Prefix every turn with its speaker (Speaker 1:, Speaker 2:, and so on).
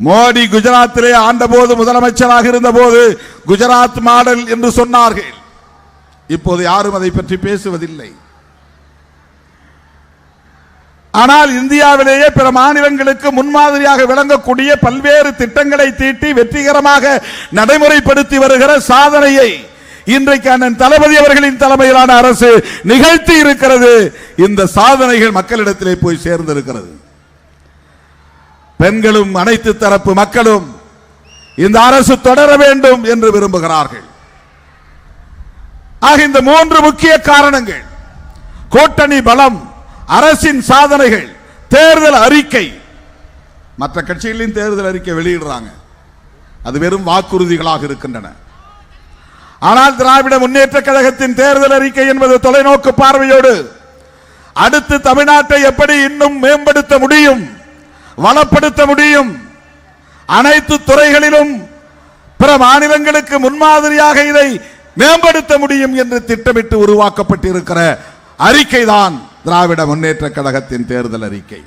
Speaker 1: மோடி குஜராத்திலே ஆண்டபோது முதலமைச்சராக இருந்த போது குஜராத் மாடல் என்று சொன்னார்கள். இப்போது யாரும் அதை பற்றி பேசுவதில்லை. ஆனால் இந்தியாவிலேயே பிற மாநிலங்களுக்கு முன்மாதிரியாக விளங்கக்கூடிய பல்வேறு திட்டங்களை தீட்டி வெற்றிகரமாக நடைமுறைப்படுத்தி வருகிற சாதனையை இன்றைக்கு அண்ணன் தளபதி அவர்களின் தலைமையிலான அரசு நிகழ்த்தி இருக்கிறது. இந்த சாதனைகள் மக்களிடத்திலே போய் சேர்ந்திருக்கிறது. பெண்களும் அனைத்து தரப்பு மக்களும் இந்த அரசு தொடர வேண்டும் என்று விரும்புகிறார்கள். ஆக இந்த மூன்று முக்கிய காரணங்கள், கூட்டணி பலம், அரசின் சாதனைகள், தேர்தல் அறிக்கை. மற்ற கட்சிகளின் தேர்தல் அறிக்கை வெளியிடுறாங்க, அது வெறும் வாக்குறுதிகளாக இருக்கின்றன. ஆனால் திராவிட முன்னேற்ற கழகத்தின் தேர்தல் அறிக்கை என்பது தொலைநோக்கு பார்வையோடு அடுத்து தமிழ்நாட்டை எப்படி இன்னும் மேம்படுத்த முடியும், வளப்படுத்த முடியும், அனைத்து துறைகளிலும் பிற மாநிலங்களுக்கு முன்மாதிரியாக இதை மேம்படுத்த முடியும் என்று திட்டமிட்டு உருவாக்கப்பட்டிருக்கிற அறிக்கைதான் திராவிட முன்னேற்ற கழகத்தின் தேர்தல் அறிக்கை.